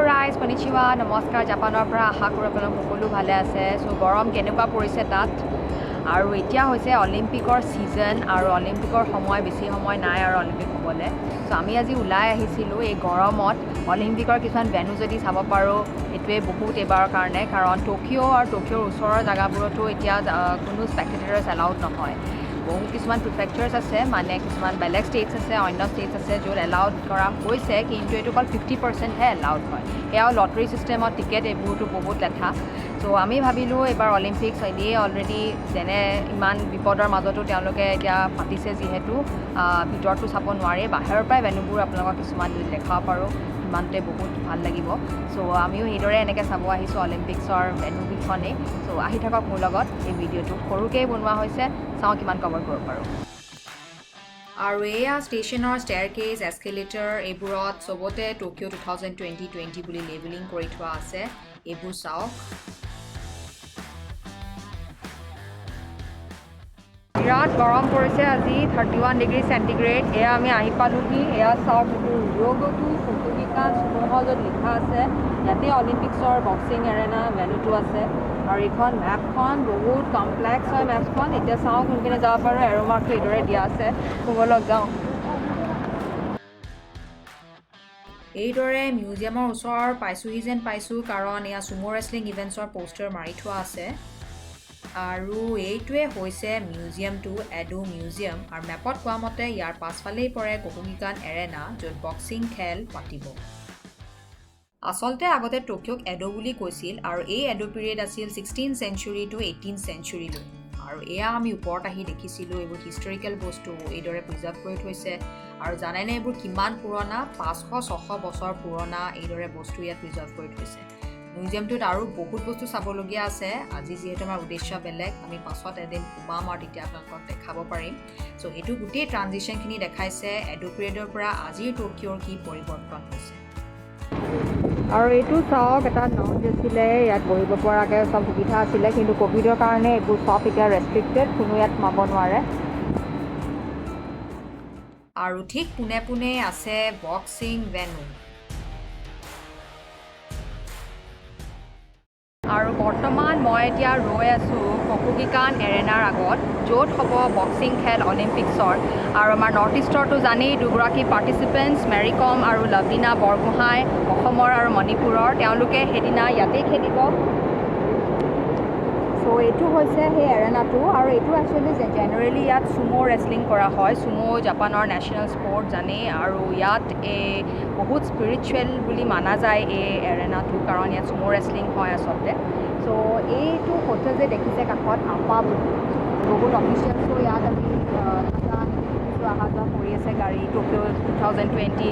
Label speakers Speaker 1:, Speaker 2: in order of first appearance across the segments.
Speaker 1: ৰাইজ কনিচিৱা নমস্কাৰ জাপানৰ পৰা আশা কৰোঁ আপোনালোক সকলো ভালে আছে সো গৰম কেনেকুৱা পৰিছে তাত আৰু এতিয়া হৈছে অলিম্পিকৰ সিজন আৰু অলিম্পিকৰ সময় বেছি সময় নাই আৰু অলিম্পিক হ'বলে সো আমি আজি ওলাই আহিছিলোঁ এই গৰমত অলিম্পিকৰ কিছুমান ভেন্যু যদি চাব পাৰোঁ এটোৱে বহুত এবাৰ কাৰণে কাৰণ টকিঅ' আৰু টকিঅ'ৰ ওচৰৰ জাগাবোৰতো এতিয়া কোনো স্পেক্টেটাৰ্ছ এলাউড নহয় বহুত কিছুমান প্ৰিফেক্চাৰ্ছ আছে মানে কিছুমান বেলেগ ষ্টেটছ আছে অন্য ষ্টেটছ আছে য'ত এলাউড কৰা হৈছে কিন্তু এইটো অকল 50%হে এলাউড হয় এয়াও লটাৰী ছিষ্টেমত টিকেট এইবোৰতো বহুত লেঠা চ' আমি ভাবিলোঁ এইবাৰ অলিম্পিক্স এনেই অলৰেডি যেনে ইমান বিপদৰ মাজতো তেওঁলোকে এতিয়া পাতিছে যিহেতু ভিতৰতো চাব নোৱাৰে বাহিৰৰ পৰাই ভেন্যুবোৰ আপোনালোকক কিছুমান যদি দেখাব পাৰোঁ ইমানতে বহুত ভাল লাগিব চ' আমিও সেইদৰে এনেকৈ চাব আহিছোঁ অলিম্পিক্সৰ ভেন্যুকেইখনেই চ' আহি থাকক মোৰ লগত এই ভিডিঅ'টো সৰুকৈ বনোৱা হৈছে চাওঁ কিমান কভাৰ কৰিব পাৰোঁ আৰু এয়া ষ্টেচনৰ ষ্টেয়াৰকেজ এস্কেলেটৰ এইবোৰত চবতে টকিঅ' 2020 বুলি লেবেলিং কৰি থোৱা আছে এইবোৰ চাওক বিৰাট গৰম পৰিছে আজি 31 ডিগ্ৰী চেণ্টিগ্ৰেড এয়া আমি আহি পালোহি এয়া চাওক এইটো ৰিঅ'গোটো ফুকুওকা সুমো য'ত লিখা আছে ইয়াতে অলিম্পিক্সৰ বক্সিং এৰেনা ভেন্যুটো আছে আৰু এইখন মেপখন বহুত কমপ্লেক্স হয় মেপখন এতিয়া চাওঁ কোনপিনে যাব পাৰোঁ এৰ' মাৰ্কটো এইদৰে দিয়া আছে ব'লক যাওঁ এইদৰে মিউজিয়ামৰ ওচৰ পাইছোঁহি যেন পাইছোঁ কাৰণ এয়া চুমো ৰেচলিং ইভেণ্টছৰ পষ্টাৰ মাৰি থোৱা আছে আৰু এইটোৱে হৈছে মিউজিয়ামটো এডো মিউজিয়াম আৰু মেপত কোৱা মতে ইয়াৰ পাছফালেই পৰে কোকুগিকান এৰেনা য'ত বক্সিং খেল পাতিব আচলতে আগতে টকিঅ'ক এডো বুলি কৈছিল আৰু এই এডো পিৰিয়ড আছিল 16th century to 18th century লৈ আৰু এয়া আমি ওপৰত আহি দেখিছিলোঁ এইবোৰ হিষ্টৰিকেল বস্তু এইদৰে প্ৰিজাৰ্ভ কৰি থৈছে আৰু জানেনে এইবোৰ কিমান পুৰণা 500-600 বছৰ পুৰণা এইদৰে বস্তু ইয়াত প্ৰিজাৰ্ভ কৰি থৈছে মিউজিয়ামটোত আৰু বহুত বস্তু চাবলগীয়া আছে আজি যিহেতু আমাৰ উদ্দেশ্য বেলেগ আমি পাছত এদিন সোমাম আৰু তেতিয়া আপোনালোকক দেখাব পাৰিম চ' এইটো গোটেই ট্ৰানজিশ্যনখিনি দেখাইছে এডো পিৰিয়ডৰ পৰা আজিৰ টকিঅ'ৰ কি পৰিৱৰ্তন হৈছে আৰু এইটো চাওক এটা লঞ্চ আছিলে ইয়াত বহিব পৰাকৈ চব সুবিধা আছিলে কিন্তু ক'ভিডৰ কাৰণে এইবোৰ চব এতিয়া ৰেষ্ট্ৰিক্টেড কোনো ইয়াত সোমাব নোৱাৰে আৰু ঠিক পোনে পোনে আছে বক্সিং ভেন্যু আৰু বৰ্তমান মই এতিয়া ৰৈ আছোঁ কোকুগিকান এৰেনাৰ আগত য'ত হ'ব বক্সিং খেল অলিম্পিক্সৰ আৰু আমাৰ নৰ্থ ইষ্টৰটো জানেই দুগৰাকী পাৰ্টিচিপেণ্টছ মেৰী কম আৰু লাভলীনা বৰগোহাঁই অসমৰ আৰু মণিপুৰৰ তেওঁলোকে সেইদিনা ইয়াতেই খেলিব চ' এইটো হৈছে সেই এৰেনাটো আৰু এইটো একচুৱেলি জেনেৰেলি ইয়াত চুমো ৰেচলিং কৰা হয় চুমো জাপানৰ নেশ্যনেল স্পৰ্ট জানেই আৰু ইয়াত বহুত স্পিৰিচুৱেল বুলি মানা যায় এই এৰেনাটো কাৰণ ইয়াত চুমো ৰেচলিং হয় আচলতে চ' এইটো হোটেল যে দেখিছে কাষত আপা বুলি বহুত অফিচিয়েলছো ইয়াত আমি অহা যোৱা কৰি আছে গাড়ী টকিঅ' 2020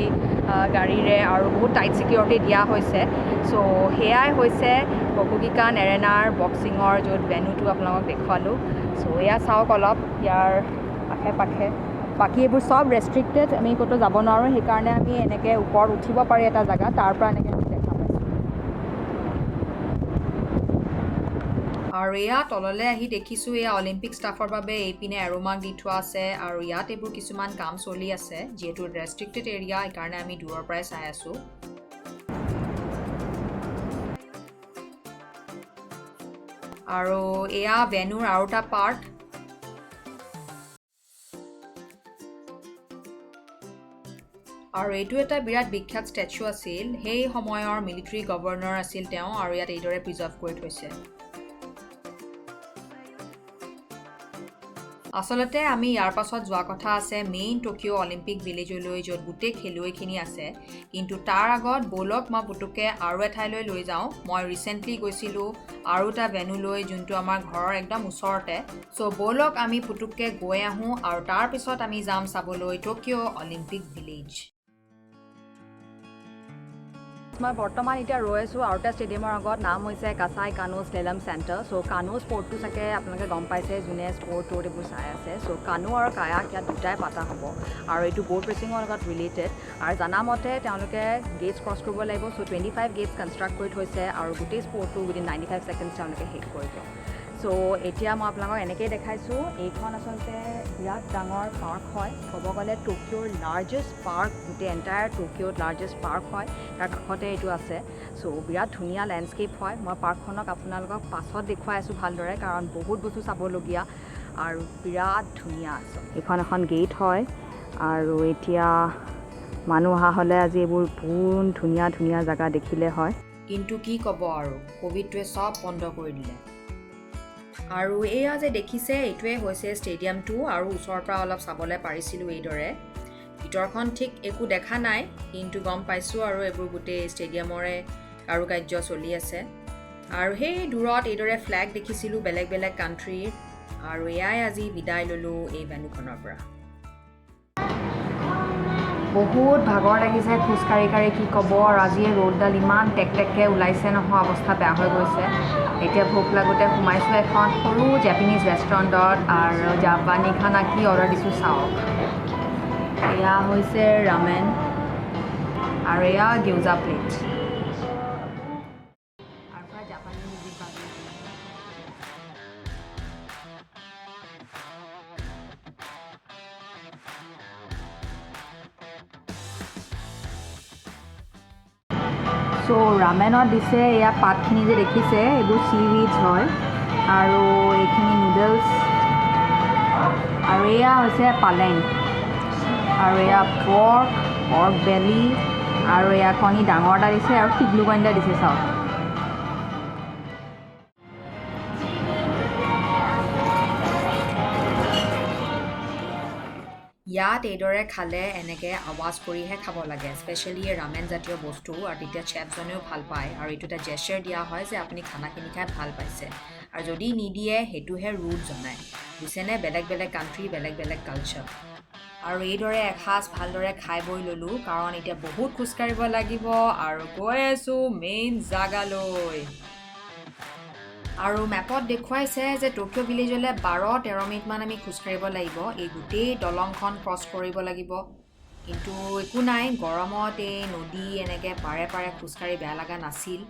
Speaker 1: গাড়ীৰে আৰু বহুত টাইট ছিকিউৰিটি দিয়া হৈছে চ' সেয়াই হৈছে কোকুগিকান এৰেনাৰ বক্সিঙৰ য'ত ভেন্যুটো আপোনালোকক দেখুৱালোঁ চ' এয়া চাওক অলপ ইয়াৰ আশে পাশে বাকী এইবোৰ চব ৰেষ্ট্ৰিক্টেড আমি ক'তো যাব নোৱাৰোঁ সেইকাৰণে আমি এনেকৈ ওপৰত উঠিব পাৰি এটা জেগা তাৰ পৰা এনেকৈ আমি দেখা পাইছোঁ আৰু এয়া তললৈ আহি দেখিছোঁ এয়া অলিম্পিক ষ্টাফৰ বাবে এইপিনে এৰোমাৰ্ক দি থোৱা আছে আৰু ইয়াত এইবোৰ কিছুমান কাম চলি আছে যিহেতু ৰেষ্ট্ৰিক্টেড এৰিয়া সেইকাৰণে আমি দূৰৰ পৰাই চাই আছোঁ আৰু এয়া ভেন্যুৰ আৰু এটা পাৰ্ট আৰু এইটো এটা বিৰাট বিখ্যাত ষ্টেচু আছিল সেই সময়ৰ মিলিটাৰী গভৰ্ণৰ আছিল তেওঁ আৰু ইয়াত এইদৰে প্ৰিজাৰ্ভ কৰি থৈছে আচলতে আমি ইয়াৰ পাছত যোৱা কথা আছে মেইন টকিঅ' অলিম্পিক ভিলেজলৈ য'ত গোটেই খেলুৱৈখিনি আছে কিন্তু তাৰ আগত ব'লক মই পুতুককৈ আৰু এঠাইলৈ লৈ যাওঁ মই ৰিচেণ্টলি গৈছিলোঁ আৰু এটা ভেন্যুলৈ যোনটো আমাৰ ঘৰৰ একদম ওচৰতে চ' ব'লক আমি পুতুককৈ গৈ আহোঁ আৰু তাৰপিছত আমি যাম চাবলৈ টকিঅ' অলিম্পিক ভিলেজ মই বৰ্তমান এতিয়া ৰৈ আছোঁ আৰু এটা ষ্টেডিয়ামৰ আগত নাম হৈছে কাছাই কানো স্লেলম চেণ্টাৰ চ' কানো স্পৰ্টটো চাগে আপোনালোকে গম পাইছে যোনে স্পৰ্ট এইবোৰ চাই আছে চ' কানো আৰু কায়াক ইয়াত দুটাই পাতা হ'ব আৰু এইটো ব'ট ৰেচিঙৰ লগত ৰিলেটেড আৰু জানামতে তেওঁলোকে গেটছ ক্ৰছ কৰিব লাগিব চ' 25 গেটছ কনষ্ট্ৰাক্ট কৰি থৈছে আৰু গোটেই স্পৰ্টটো উইদিন 95 ছেকেণ্ডছ তেওঁলোকে শেষ কৰিব চ' এতিয়া মই আপোনালোকক এনেকৈয়ে দেখাইছোঁ এইখন আচলতে বিৰাট ডাঙৰ পাৰ্ক হয় ক'ব গ'লে টকিঅ'ৰ লাৰ্জেষ্ট পাৰ্ক গোটেই এণ্টায়াৰ টকিঅ'ত লাৰ্জেষ্ট পাৰ্ক হয় তাৰ কাষতে এইটো আছে চ' বিৰাট ধুনীয়া লেণ্ডস্কেপ হয় মই পাৰ্কখনক আপোনালোকক পাছত দেখুৱাই আছোঁ ভালদৰে কাৰণ বহুত বস্তু চাবলগীয়া আৰু বিৰাট ধুনীয়া আছে এইখন এখন গেট হয় আৰু এতিয়া মানুহ অহা হ'লে আজি এইবোৰ বহুত ধুনীয়া ধুনীয়া জেগা দেখিলে হয় কিন্তু কি ক'ব আৰু ক'ভিডটোৱে চব বন্ধ কৰি দিলে আৰু এয়া যে দেখিছে এইটোৱে হৈছে ষ্টেডিয়ামটো আৰু ওচৰৰ পৰা অলপ চাবলৈ পাৰিছিলোঁ এইদৰে ভিতৰখন ঠিক একো দেখা নাই কিন্তু গম পাইছোঁ আৰু এইবোৰ গোটেই ষ্টেডিয়ামৰে কাৰুকাৰ্য চলি আছে আৰু সেই দূৰত এইদৰে ফ্লেগ দেখিছিলোঁ বেলেগ বেলেগ কাণ্ট্ৰিৰ আৰু এয়াই আজি বিদায় ল'লোঁ এই ভেন্যুখনৰ পৰা বহুত ভাগৰ লাগিছে খোজকাঢ়ি কাঢ়ি কি ক'ব আৰু আজি ৰ'দডাল ইমান টেকটেককৈ ওলাইছে নহয় অৱস্থা বেয়া হৈ গৈছে এতিয়া ভোক লাগোতে সোমাইছোঁ এখন সৰু জেপানিজ ৰেষ্টুৰেণ্টত আৰু জাপানী খানা কি অৰ্ডাৰ দিছোঁ চাওক এয়া হৈছে ৰামেন আৰু এয়া গিউজা প্লেট আৰু পৰা জাপানী মিউজিক বাজি চ' ৰামেনত দিছে এয়া পাতখিনি যে দেখিছে এইবোৰ চিউইডছ হয় আৰু এইখিনি নুডলছ আৰু এয়া হৈছে পালেং আৰু এয়া পৰ্ক বেলি আৰু এয়া কণী ডাঙৰ এটা দিছে আৰু টিগলু কণী এটা দিছে চাওক ইয়াত এইদৰে খালে এনেকৈ আৱাজ কৰিহে খাব লাগে স্পেচিয়েলি ৰামেন জাতীয় বস্তু আৰু তেতিয়া চেফজনেও ভাল পায় আৰু এইটো এটা জেষ্টাৰ দিয়া হয় যে আপুনি খানাখিনি খাই ভাল পাইছে আৰু যদি নিদিয়ে সেইটোহে ৰুড জনায় বুজিছেনে বেলেগ বেলেগ কাণ্ট্ৰি বেলেগ বেলেগ কালচাৰ আৰু এইদৰে এসাঁজ ভালদৰে খাই বৈ ল'লোঁ কাৰণ এতিয়া বহুত খোজকাঢ়িব লাগিব আৰু গৈ আছোঁ মেইন জাগালৈ আৰু মেপত দেখুৱাইছে যে টকিঅ' ভিলেজলৈ 12-13 মিনিটমান আমি খোজকাঢ়িব লাগিব এই গোটেই দলংখন ক্ৰছ কৰিব লাগিব কিন্তু একো নাই গৰমত এই নদী এনেকৈ পাৰে পাৰে খোজকাঢ়ি বেয়া লগা নাছিল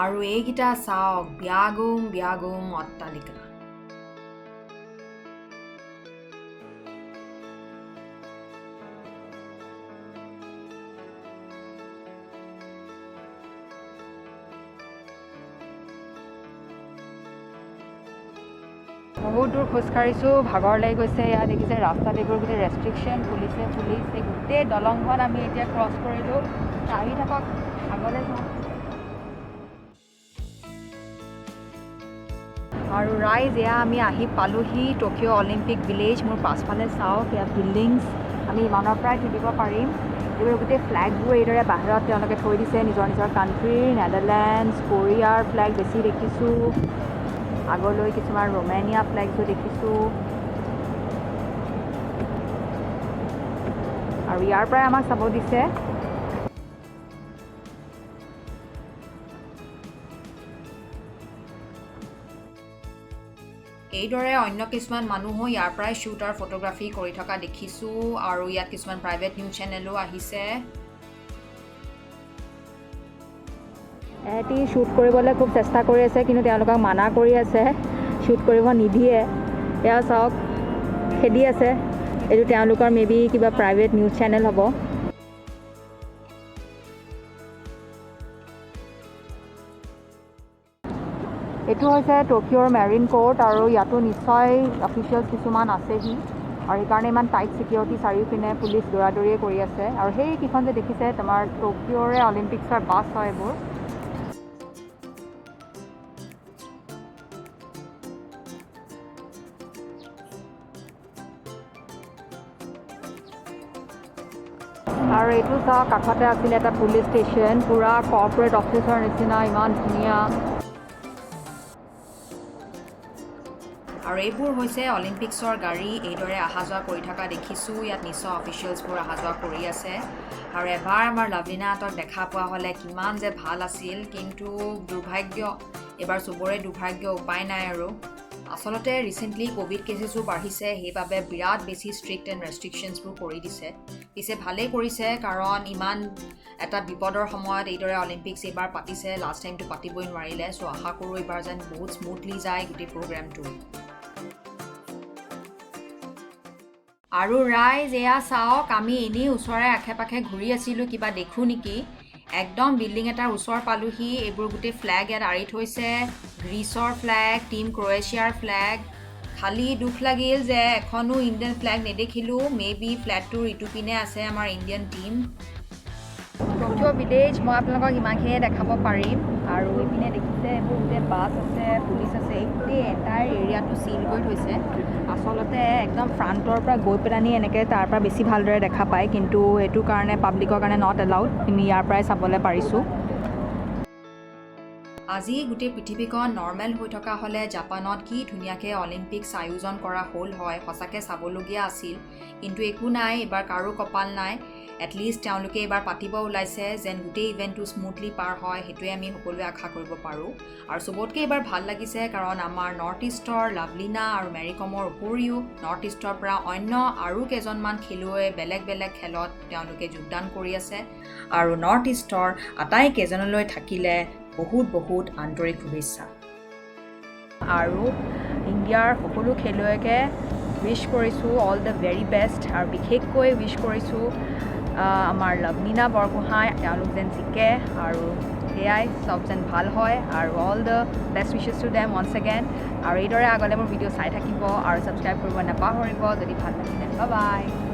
Speaker 1: আৰু এইকেইটা চাওক ব্যাগুম অট্টালিকা বহুত দূৰ খোজকাঢ়িছোঁ ভাগৰ লাগি গৈছে ইয়াত দেখিছে ৰাস্তাত এইবোৰ গোটেই ৰেষ্ট্ৰিকশ্যন পুলিচ এই গোটেই দলংখন আমি এতিয়া ক্ৰছ কৰিলোঁ আহি থাকক আগলৈ যাওঁ আৰু ৰাইজ এয়া আমি আহি পালোহি টকিঅ' অলিম্পিক ভিলেজ মোৰ পাছফালে চাওক এয়া বিল্ডিংছ আমি ইমানৰ পৰাই তুলিব পাৰিম এইবোৰ গোটেই ফ্লেগবোৰ এইদৰে বাহিৰত তেওঁলোকে থৈ দিছে নিজৰ নিজৰ কাণ্ট্ৰিৰ নেডাৰলেণ্ডছ কোৰিয়াৰ ফ্লেগ বেছি দেখিছোঁ আগলৈ কিছুমান ৰোমেনিয়া ফ্লেগছো দেখিছোঁ আৰু ইয়াৰ পৰাই আমাক চাব দিছে এইদৰে অন্য কিছুমান মানুহো ইয়াৰ পৰাই শ্বুট আৰু ফটোগ্ৰাফী কৰি থকা দেখিছোঁ আৰু ইয়াত কিছুমান প্ৰাইভেট নিউজ চেনেলো আহিছে এহেঁতি শ্বুট কৰিবলৈ খুব চেষ্টা কৰি আছে কিন্তু তেওঁলোকক মানা কৰি আছে শ্বুট কৰিব নিদিয়ে এয়া চাওক খেদি আছে এইটো তেওঁলোকৰ মেবি কিবা প্ৰাইভেট নিউজ চেনেল হ'ব এইটো হৈছে টকিঅ'ৰ মেৰিন কোৰ্ট আৰু ইয়াতো নিশ্চয় অফিচিয়েলছ কিছুমান আছেহি আৰু সেইকাৰণে ইমান টাইট ছিকিউৰিটি চাৰিওপিনে পুলিচ দৌৰাদৌৰিয়ে কৰি আছে আৰু সেইকেইখন যে দেখিছে তোমাৰ টকিঅ'ৰে অলিম্পিক্সৰ বাছ হয় এইবোৰ আৰু এইটো চাওক কাষতে আছিলে এটা পুলিচ ষ্টেচন পূৰা কৰ্পৰেট অফিচৰ নিচিনা ইমান ধুনীয়া আৰু এইবোৰ হৈছে অলিম্পিক্সৰ গাড়ী এইদৰে অহা যোৱা কৰি থকা দেখিছোঁ ইয়াত নিশ্চয় অফিচিয়েলছবোৰ অহা যোৱা কৰি আছে আৰু এবাৰ আমাৰ লাভলিনাহঁতক দেখা পোৱা হ'লে কিমান যে ভাল আছিল কিন্তু দুৰ্ভাগ্য এবাৰ চবৰে দুৰ্ভাগ্য উপায় নাই আৰু আচলতে ৰিচেণ্টলি ক'ভিড কেছেছো বাঢ়িছে, সেইবাবে বিৰাট বেছি ষ্ট্ৰিক্ট এণ্ড ৰেষ্ট্ৰিকশ্যনছবোৰ কৰি দিছে। পিছে ভালেই কৰিছে, কাৰণ ইমান এটা বিপদৰ সময়ত এইদৰে অলিম্পিক্স এইবাৰ পাতিছে, লাষ্ট টাইমটো পাতিবই নোৱাৰিলে। চ' আশা কৰোঁ এইবাৰ যেন বহুত স্মুথলি যায় গোটেই প্ৰগ্ৰেমটো। আৰু ৰাইজ এয়া চাওক, আমি এনেই ওচৰে আশে পাশে ঘূৰি আছিলোঁ, কিবা দেখোঁ নেকি। একদম বিল্ডিং এটাৰ ওচৰ পালোহি, এইবোৰ গোটেই ফ্লেগ ইয়াত আঁৰি থৈছে, গ্ৰীচৰ ফ্লেগ, টীম ক্ৰ'ৱেছিয়াৰ ফ্লেগ। খালি দুখ লাগিল যে এখনো ইণ্ডিয়ান ফ্লেগ নেদেখিলোঁ। মে বি ফ্লেগটোৰ ইটো পিনে আছে আমাৰ ইণ্ডিয়ান টীম। টকিঅ' ভিলেজ মই আপোনালোকক ইমানখিনিয়ে দেখাব পাৰিম। আৰু এইপিনে দেখিছে এইবোৰ গোটেই বাছ আছে, পুলিচ আছে, এই গোটেই এণ্টায়াৰ এৰিয়াটো চিল কৰি থৈছে। আচলতে একদম ফ্ৰণ্টৰ পৰা গৈ পেলানি এনেকৈ তাৰ পৰা বেছি ভালদৰে দেখা পায়, কিন্তু এইটো কাৰণে পাব্লিকৰ কাৰণে নট এলাউড, আমি ইয়াৰ পৰাই চাবলৈ পাৰিছোঁ। আজি গোটেই পৃথিৱীখন নৰ্মেল হৈ থকা হ'লে জাপানত কি ধুনীয়াকৈ অলিম্পিক্স আয়োজন কৰা হ'ল হয়, সঁচাকৈ চাবলগীয়া আছিল। কিন্তু একো নাই, এইবাৰ কাৰো কপাল নাই। এটলিষ্ট তেওঁলোকে এইবাৰ পাতিব ওলাইছে, যেন গোটেই ইভেণ্টটো স্মুথলি পাৰ হয়, সেইটোৱে আমি সকলোৱে আশা কৰিব পাৰোঁ। আৰু চবতকৈ এইবাৰ ভাল লাগিছে, কাৰণ আমাৰ নৰ্থ ইষ্টৰ লাভলীনা আৰু মেৰী কমৰ উপৰিও নৰ্থ ইষ্টৰ পৰা অন্য আৰু কেইজনমান খেলুৱৈ বেলেগ বেলেগ খেলত তেওঁলোকে যোগদান কৰি আছে। আৰু নৰ্থ ইষ্টৰ আটাইকেইজনলৈ থাকিলে বহুত বহুত আন্তৰিক শুভেচ্ছা। আৰু ইণ্ডিয়াৰ সকলো খেলুৱৈকে উইছ কৰিছোঁ অল দ্য ভেৰি বেষ্ট। আৰু বিশেষকৈ উইছ কৰিছোঁ আমাৰ লাভলীনা বৰগোহাঁই, তেওঁলোক যেন জিকে আৰু সেয়াই চব যেন ভাল হয়। আৰু all the best wishes to them once again. আৰু এইদৰে আগলৈ মোৰ ভিডিঅ' চাই থাকিব আৰু ছাবস্ক্ৰাইব কৰিব নাপাহৰিব যদি ভাল লাগিলে। Bye bye.